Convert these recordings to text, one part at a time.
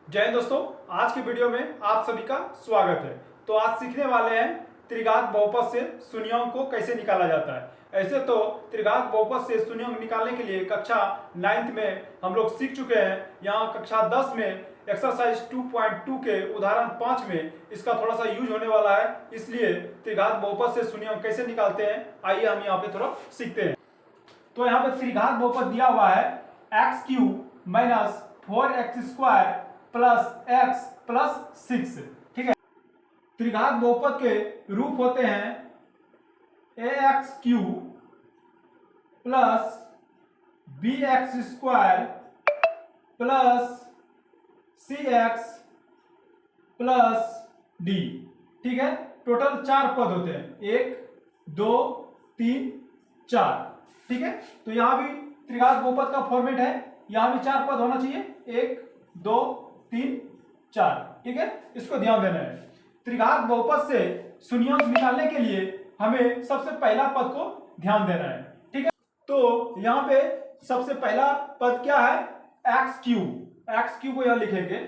जय हिंद दोस्तों, आज की वीडियो में आप सभी का स्वागत है। तो आज सीखने वाले हैं त्रिघात बहुपद से शून्यांक को कैसे निकाला जाता है। ऐसे तो त्रिघात बहुपद से शून्यांक निकालने के लिए कक्षा 9th में हम लोग सीख चुके हैं। यहाँ कक्षा 10 में एक्सरसाइज 2.2 के उदाहरण 5 में इसका थोड़ा सा यूज होने वाला है, इसलिए त्रिघात बहुपद से शून्यांक कैसे निकालते हैं आइए हम यहाँ पे थोड़ा सीखते हैं। तो यहाँ पे त्रिघात बहुपद दिया हुआ है x³ minus 4x² plus x plus 6। ठीक है, त्रिघात बहुपद के रूप होते हैं ax³ plus bx² plus cx plus d। ठीक है, टोटल 4 पद होते हैं, 1 2 3 4। ठीक है, तो यहां भी त्रिघात बहुपद का फॉर्मेट है, यहां भी 4 पद होना चाहिए, 1 2 3 4। ठीक है, इसको ध्यान देना है। त्रिघात बहुपद से शून्यांक निकालने के लिए हमें सबसे पहला पद को ध्यान देना है। ठीक है, तो यहाँ पे सबसे पहला पद क्या है, x³ को यहां लिखेंगे।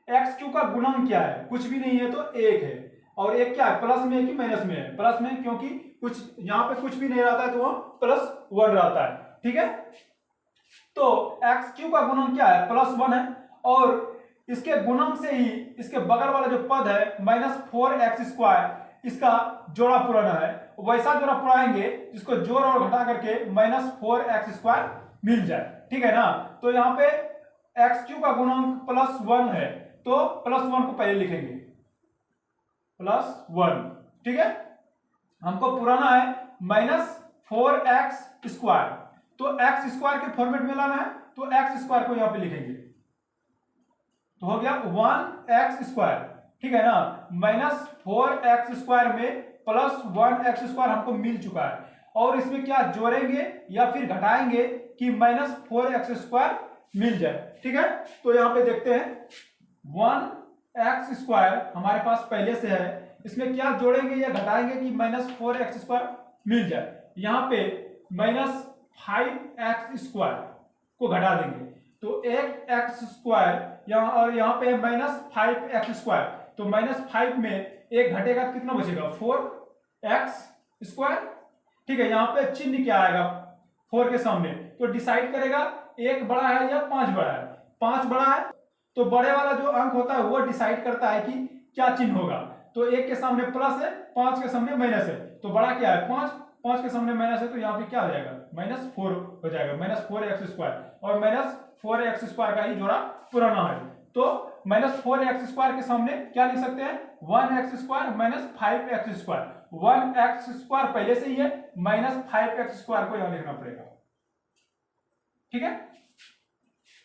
x³ का गुणन क्या है, कुछ भी नहीं है तो 1 है, और 1 क्या है, प्लस में है कि माइनस में है, प्लस में, क्योंकि कुछ यहाँ पे कुछ भी नहीं रहता है तो वह +1 रहता है। ठीक है, तो x³ का गुणन क्या है, +1 है, और इसके गुणन से ही इसके बगल वाला जो पद है -4x², इसका जोड़ा पुराना है, वैसा जोड़ा पुराएंगे जिसको जोड़ और घटा करके -4x² मिल जाए। ठीक है ना, तो यहाँ पे x³ का गुणन +1 है, तो +1 को पहले लिखेंगे, +1। ठीक है, हमको पुराना है -4x², तो x² के फॉर्मेट में लाना है, तो x² को यहां पे लिखेंगे, तो हो गया 1x²। ठीक है ना, -4x² में +1x² हमको मिल चुका है, और इसमें क्या जोड़ेंगे या फिर घटाएंगे कि -4x² मिल जाए। ठीक है, तो यहां पे देखते हैं 1x² हमारे पास पहले से है, इसमें क्या जोड़ेंगे या घटाएंगे कि -4x² मिल जाए। यहां पे -5x² को घटा देंगे, तो 1x² यहाँ, और यहाँ पे -5x², तो -5 में 1 घटेगा तो कितना बचेगा, 4x²। ठीक है, यहाँ पे चिन्ह क्या आएगा 4 के सामने, तो डिसाइड करेगा 1 बड़ा है या 5 बड़ा है। 5 बड़ा है तो बड़े वाला जो अंक होता है वो डिसाइड करता है कि क्या चिन्ह होगा, तो 1 के सामने प्लस है, 5 के सामने माइनस है, तो बड़ा क्या है 5, 5 के सामने माइनस है, तो यहाँ पे क्या हो जाएगा, -4 हो जाएगा, -4x², और -4x² का ही जोड़ा पुराना है, तो -4x² के सामने क्या लिख सकते हैं, 1x² -5x²। 1x² पहले से ही है, -5x² को यहां लिखना पड़ेगा। ठीक है,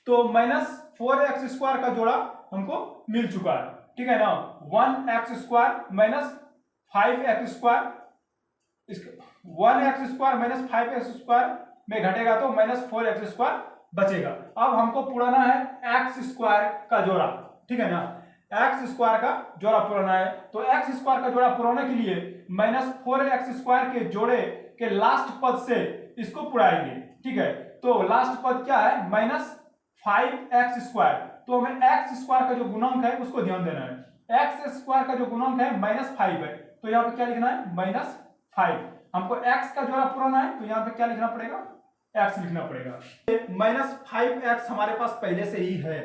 तो -4x² का जोड़ा हमको मिल चुका है। ठीक है ना, 1x² -5x², 1x² -5x² में घटेगा तो -4x² बचेगा। अब हमको पुराना है x² का जोड़ा। ठीक है ना, x² का जोड़ा पुराना है, तो x² का जोड़ा पुराने के लिए -4x² के जोड़े के लास्ट पद से इसको पुराएंगे। ठीक है, तो लास्ट पद क्या है, -5x², तो हमें x² का जो गुणांक है उसको ध्यान देना है। x² का जो गुणांक है -5 है, तो यहाँ पे क्या लिखना है, -5। हमको x का जोड़ा पुराना है, तो यहाँ पे क्या लिखना पड़ेगा, x लिखना पड़ेगा। -5x हमारे पास पहले से ही है।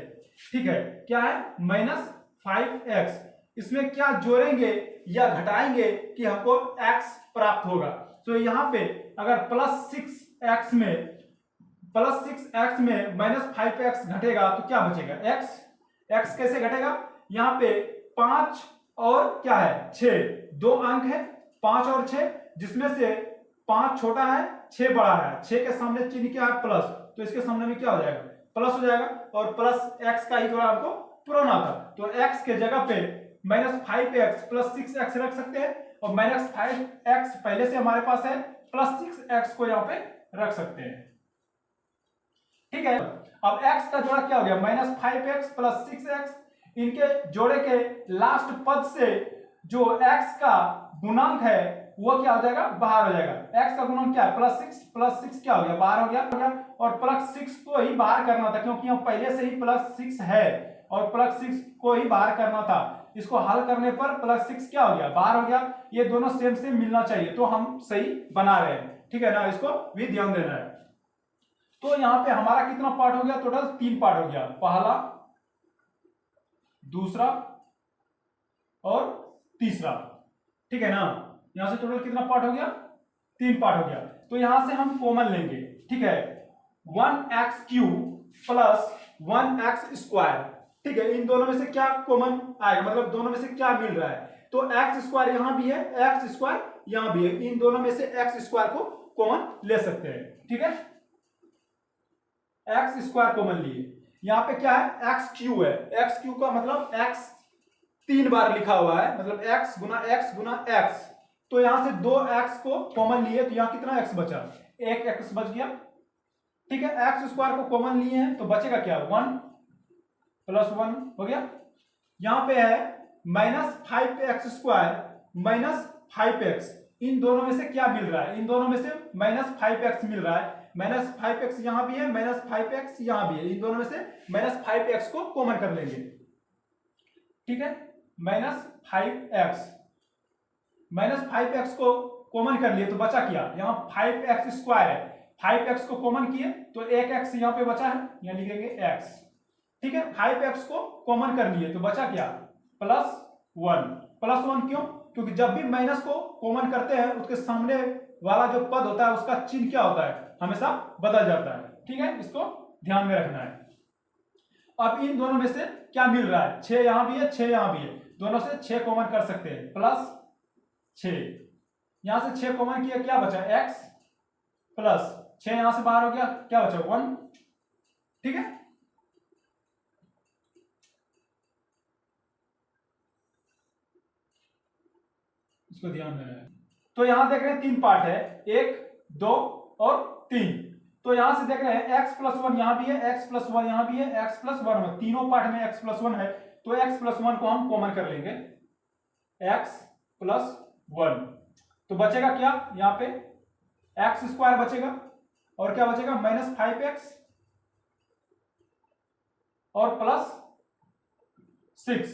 ठीक है, क्या है, -5x, इसमें क्या जोड़ेंगे या घटाएंगे कि हमको x प्राप्त होगा, तो यहाँ पे अगर +6x में -5x घटेगा तो क्या बचेगा, x कैसे घटेगा, यहाँ पे 5 और क्या है 6, 2 अंक है 5 और 6, जिसमें से 5 छोटा है 6 बड़ा है, 6 के सामने चिन्ह क्या है प्लस, तो इसके सामने में क्या हो जाएगा, प्लस हो जाएगा, और +x का ही जोड़ा हमको पुराना था, तो x के जगह पे -5x + 6x रख सकते हैं, और -5x पहले से हमारे पास है, +6x को यहाँ पे रख सकते हैं। ठीक है, अब x का जोड़ा क्या हो गया, -5x + 6x, इनके जोड़े के लास्ट पद से जो x का गुणांक है वो क्या हो जाएगा, बाहर हो जाएगा। x का गुणन क्या है, प्लस सिक्स क्या हो गया, बाहर हो गया। और प्लस 6 को ही बाहर करना था, क्योंकि हम पहले से ही प्लस 6 है और प्लस 6 को ही बाहर करना था। इसको हल करने पर प्लस 6 क्या हो गया, बाहर हो गया। ये दोनों सेम सेम मिलना चाहिए, तो हम सही बना रहे हैं, ठीक है ना, इसको भी ध्यान देना है। तो यहाँ पे हमारा कितना पार्ट हो गया, टोटल 3 पार्ट हो गया, पहला, दूसरा और तीसरा, ठीक है ना। यहां से टोटल कितना पार्ट हो गया, 3 पार्ट हो गया। तो यहां से हम कॉमन लेंगे, ठीक है, 1x³ प्लस 1x², ठीक है। इन दोनों में से क्या कॉमन आएगा, मतलब दोनों में से क्या मिल रहा है, तो x² यहां भी है, x² यहां भी है, इन दोनों में से x² को कॉमन ले सकते हैं, ठीक है। x² कॉमन लिए, यहां पे क्या है, x³ है, x³ का मतलब x 3 बार लिखा हुआ है, मतलब x गुना x, तो यहां से 2x को कॉमन लिए, तो यहां कितना x बचा, एक x बच गया, ठीक है। x² को कॉमन लिए हैं तो बचेगा क्या, 1 + 1 हो गया। यहां पे है -5x² -5x, इन दोनों में से क्या मिल रहा है, इन दोनों में से -5x मिल रहा है, -5x यहां भी है, -5x यहां भी है, इन दोनों में से -5x को कॉमन कर लेंगे, ठीक है। -5x को कॉमन कर लिए तो बचा क्या, यहां 5x² है, 5x को कॉमन किए तो एक x यहां पे बचा है, यहां लिखेंगे x, ठीक है। 5x को कॉमन कर लिए तो बचा क्या, +1 क्यों, क्योंकि जब भी माइनस को कॉमन करते हैं उसके सामने वाला जो पद होता है उसका चिन्ह क्या होता है, हमेशा बदल जाता है, ठीक है, इसको ध्यान में रखना है। अब इन दोनों में से क्या मिल रहा है, 6 यहां भी है, 6 यहां भी है, दोनों से 6 कॉमन कर सकते हैं, +6, यहां से 6 कॉमन किया, क्या बचा x, प्लस 6 यहां से बाहर हो गया, क्या बचा 1, ठीक है। इसको ध्यान देना है। तो यहां देख रहे हैं 3 पार्ट है, 1 2 और 3, तो यहां से देख रहे हैं x+1 यहां भी है, x+1 यहां भी है, x+1 में तीनों पार्ट में x+1 है, तो x+1 को हम कॉमन कर लेंगे, x+1, तो बचेगा क्या, यहां पे x² बचेगा और क्या बचेगा, -5x और +6,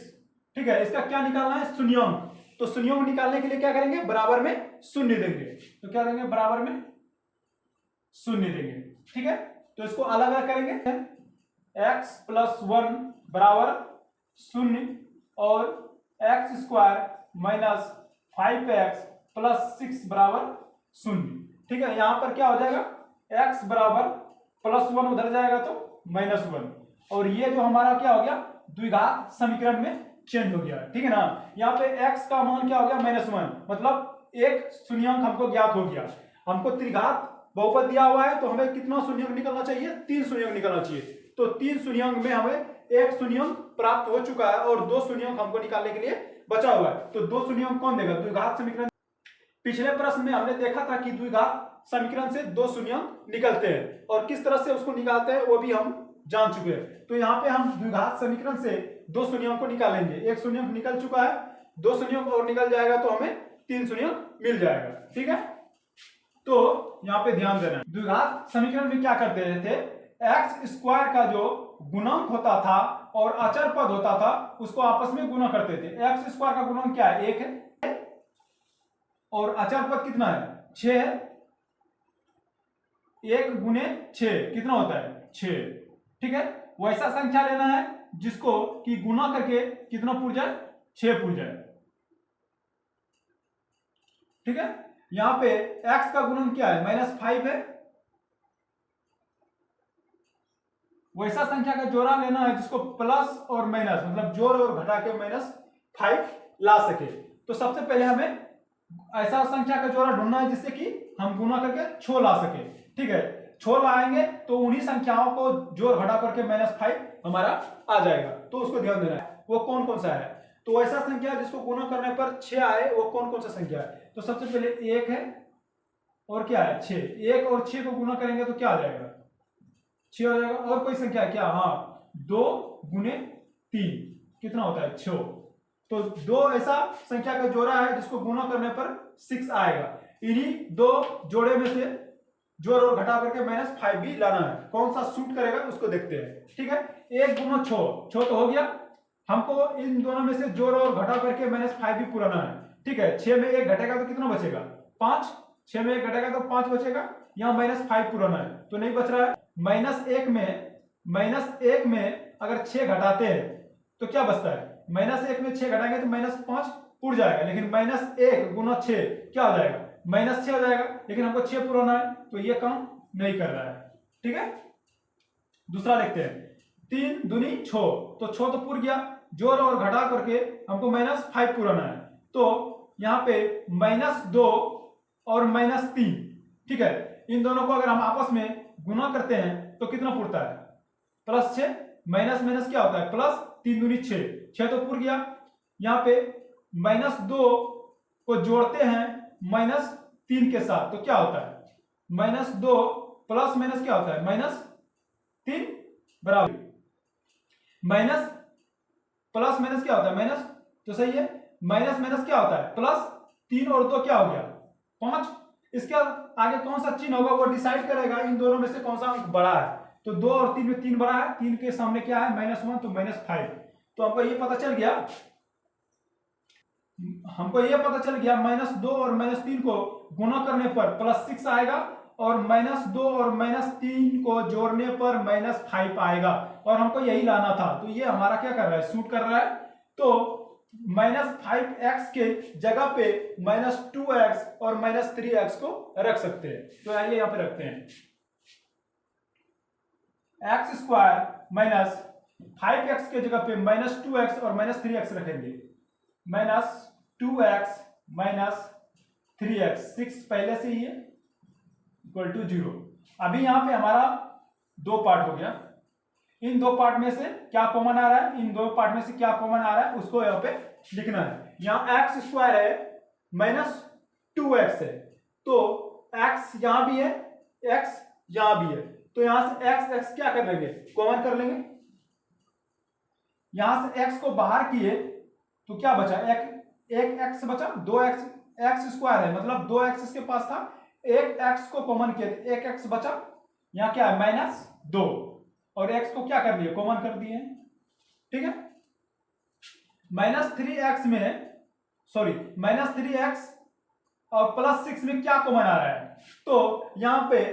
ठीक है। इसका क्या निकालना है, शून्यांक, तो शून्यांक निकालने के लिए क्या करेंगे, बराबर में शून्य देंगे, तो क्या देंगे, बराबर में शून्य देंगे, ठीक है। तो इसको अलग अलग करेंगे, x+1 बराबर 0 और x² -5x + 6 बराबर 0, ठीक है। यहां पर क्या हो जाएगा, x बराबर +1 उधर जाएगा तो -1, और ये जो हमारा क्या हो गया, द्विघात समीकरण में चेंज हो गया, ठीक है ना। यहाँ पे x का मान क्या हो गया, -1, मतलब एक शून्यांक हमको ज्ञात हो गया। हमको त्रिघात बहुपद दिया हुआ है तो हमें कितना शून्यांक निकलना चाहिए, 3 शून्यांक निकलना चाहिए, तो 3 शून्यांक में हमें एक शून्यांक प्राप्त हो चुका है और 2 शून्यांक हमको निकालने के लिए बचा हुआ है। तो 2 शून्यांक कौन देगा, द्विघात समीकरण। पिछले प्रश्न में हमने देखा था कि द्विघात समीकरण से 2 शून्यांक निकलते हैं और किस तरह से उसको निकालते हैं वो भी हम जान चुके हैं। तो यहाँ पे हम द्विघात समीकरण से 2 शून्यांक को निकालेंगे, एक शून्यांक निकल चुका है, 2 शून्यांक और निकल जाएगा तो हमें 3 शून्यांक मिल जाएगा, ठीक है। तो यहाँ पे ध्यान देना, द्विघात समीकरण में क्या करते थे, x² का जो गुणांक होता था और अचर पद होता था उसको आपस में गुना करते थे। x² का गुणांक क्या है, 1 है, और अचर पद कितना है, 6 है, 1 गुने 6 कितना होता है, 6, ठीक है। वैसा संख्या लेना है जिसको कि गुना करके कितना पुर जाए, 6 पुर जाए, ठीक है। यहां पे x का गुणन क्या है, -5 है, वैसा संख्या का जोड़ा लेना है जिसको प्लस और माइनस, मतलब जोड़ और घटा के -5 ला सके। तो सबसे पहले हमें ऐसा संख्या का जोड़ा ढूंढना है जिससे कि हम गुना करके 6 ला सके, ठीक है। 6 लाएंगे तो उन्हीं संख्याओं को जोड़ घटा करके -5 हमारा आ जाएगा, तो उसको ध्यान देना है वो कौन कौन सा है। तो ऐसा संख्या जिसको गुना करने पर 6 आए वो कौन कौन सा संख्या है, तो सबसे पहले 1 है और क्या है 6, 1 और 6 को गुना करेंगे तो क्या आ जाएगा, 6 हो जाएगा। और कोई संख्या है क्या, हाँ 2 गुने 3 कितना होता है 6, तो दो ऐसा संख्या का जोड़ा है जिसको गुणा करने पर 6 आएगा। इन्हीं दो जोड़े में से जोड़ और घटा करके -5 भी लाना है। कौन सा सूट करेगा उसको देखते हैं। ठीक है, 1 गुना 6 तो हो गया। हमको इन दोनों में से जोड़ और घटा करके -5 भी पुराना है। ठीक है, 6 में 1 घटेगा तो कितना बचेगा? 5। 6 में 1 घटेगा तो 5 बचेगा। यहाँ -5 पुराना है तो नहीं बच रहा है। -1 में अगर 6 घटाते हैं तो क्या बचता है? -1 में 6 घटाएंगे तो -5 उड़ जाएगा, लेकिन -1 गुना 6 क्या हो जाएगा? -6 हो जाएगा। लेकिन हमको 6 पुराना है तो ये काम नहीं कर रहा है। ठीक है, दूसरा देखते हैं। 3 दूनी 6, तो 6 तो पुर गया। जोड़ और घटा करके हमको -5 पुराना है, तो यहाँ पे -2 और -3। ठीक है, इन दोनों को अगर हम आपस में गुना करते हैं तो कितना पुरता है? +6। माइनस क्या होता है? प्लस। 3 दूनी 6, 6 तो पुर गया। यहाँ पे -2 को जोड़ते हैं -3 के साथ तो क्या होता है? -2 प्लस माइनस क्या होता है? -3 बराबर माइनस प्लस माइनस क्या होता है? माइनस, तो सही है। माइनस क्या होता है? प्लस। 3 और 2 क्या हो गया? 5। इसके आगे कौन सा चिन्ह होगा वो डिसाइड करेगा इन दोनों में से कौन सा अंक बड़ा है। तो 2 और 3 में 3 बड़ा है। 3 के सामने क्या है? -1, तो -5। तो हमको ये पता चल गया -2 और -3 को गुना करने पर +6 आएगा, और -2 और -3 को जोड़ने पर -5 आएगा, और हमको यही लाना था। तो ये हमारा क्या कर रहा है? सूट कर रहा है। तो -5x के जगह पे -2x और -3x को रख सकते हैं। तो आइए यहां पे रखते हैं। x² -5x के जगह पे -2x और -3x रखेंगे। -2x -3x, 6 पहले से ही है, इक्वल टू 0। अभी यहां पे हमारा 2 पार्ट हो गया। इन 2 पार्ट में से क्या कॉमन आ रहा है? इन 2 पार्ट में से क्या कॉमन आ रहा है उसको यहाँ पे लिखना है। यहाँ x² है, -2x है, तो x यहां भी है, x यहां भी है, तो यहां से x क्या कर लेंगे? कॉमन कर लेंगे। यहां से x को बाहर किए तो क्या बचा? एक x बचा, 2x, x² है मतलब 2x इसके पास था, एक x को कॉमन किया, एक x बचा। यहाँ क्या है? -2, और x को क्या कर दिए? कॉमन कर दिए। ठीक है, -3x और +6 में क्या कॉमन आ रहा है? तो यहां पे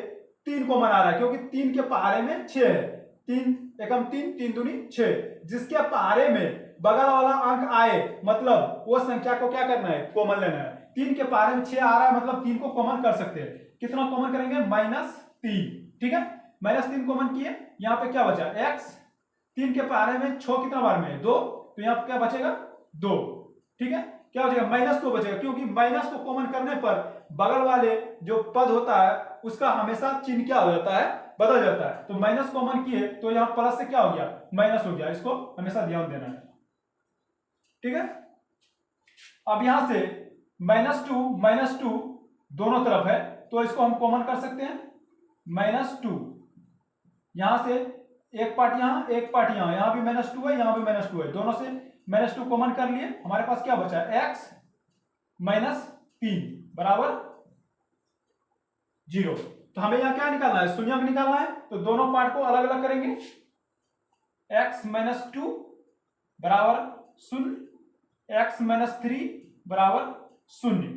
3 कॉमन आ रहा है, क्योंकि 3 के पहाड़े में 6 है। 3 एकम 3, 3 दूनी 6। जिसके पहाड़े में बगल वाला अंक आए मतलब वो संख्या को क्या करना है? कॉमन लेना है। 3 के पहाड़े में 6 आ रहा है मतलब 3 को कॉमन कर सकते हैं। कितना कॉमन करेंगे? -3। ठीक है, -3 कॉमन किए। यहाँ पे क्या बचा? x। 3 के पहाड़े में 6 कितना बार में है? 2, तो यहाँ पे क्या बचेगा? 2। ठीक है, क्या बचेगा? -2 बचेगा, क्योंकि माइनस को कॉमन करने पर बगल वाले जो पद होता है उसका हमेशा चिन्ह क्या हो जाता है? बदल जाता है। तो माइनस कॉमन किए तो यहाँ प्लस से क्या हो गया? माइनस हो गया। इसको हमेशा ध्यान देना है। ठीक है, अब यहां से -2 दोनों तरफ है, तो इसको हम कॉमन कर सकते हैं। -2 यहां से एक पार्ट यहां, एक पार्ट यहां भी -2 है, यहां भी -2 है, दोनों से -2 कॉमन कर लिए। हमारे पास क्या बचा? x -3 बराबर 0। तो हमें यहां क्या निकालना है? शून्यंक निकालना है। तो दोनों पार्ट को अलग अलग करेंगे। x -2 बराबर 0, x -3 बराबर 0।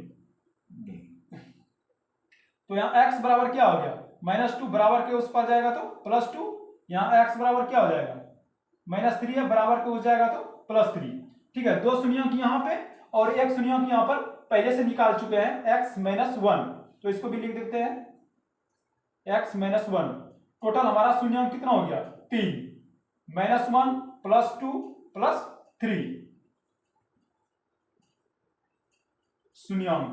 तो यहां x बराबर क्या हो गया? -2 बराबर के उस पर जाएगा तो +2। यहां x बराबर क्या हो जाएगा? -3 है, बराबर के उस जाएगा तो +3। ठीक है, 2 शून्यंक यहां पे और एक शून्यंक यहां पर पहले से निकाल चुके हैं, x -1। तो इसको भी लिख देते हैं, x -1। टोटल हमारा शून्यंक कितना हो गया? 3। -1 +2 +3 शून्यंक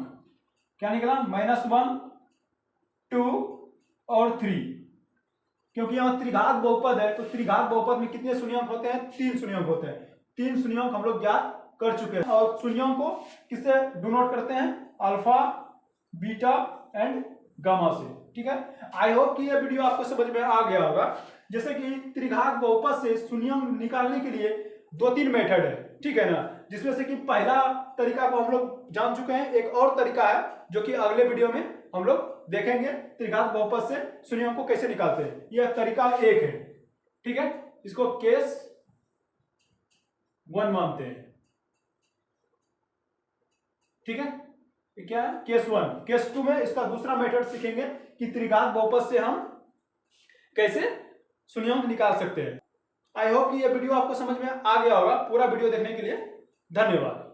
क्या निकला? -1, 2 और 3। क्योंकि यहां त्रिघात बहुपद है, तो त्रिघात बहुपद में कितने शून्यंक होते हैं? 3 शून्यंक होते हैं। 3 शून्यंक हम लोग ज्ञात कर चुके हैं। और शून्यंक को किससे डिनोट करते हैं? अल्फा, बीटा एंड गामा से। ठीक है, आई होप कि यह वीडियो आपको समझ में आ गया होगा। जैसे कि त्रिघात बहुपद से शून्यंक निकालने के लिए 2-3 मेथड है, ठीक है ना, जिसमें से कि पहला तरीका को हम लोग जान चुके हैं। एक और तरीका है जो कि अगले वीडियो में हम लोग देखेंगे, त्रिघात बहुपद से शून्यों को कैसे निकालते हैं। यह तरीका 1 है, ठीक है, इसको केस 1 मानते हैं, ठीक है। ये क्या है, केस 1। केस 2 में इसका दूसरा मेथड सीखेंगे कि त्रिघात बहुपद से हम कैसे शून्यों निकाल सकते हैं। आई होप कि ये वीडियो आपको समझ में आ गया होगा। पूरा वीडियो देखने के लिए धन्यवाद।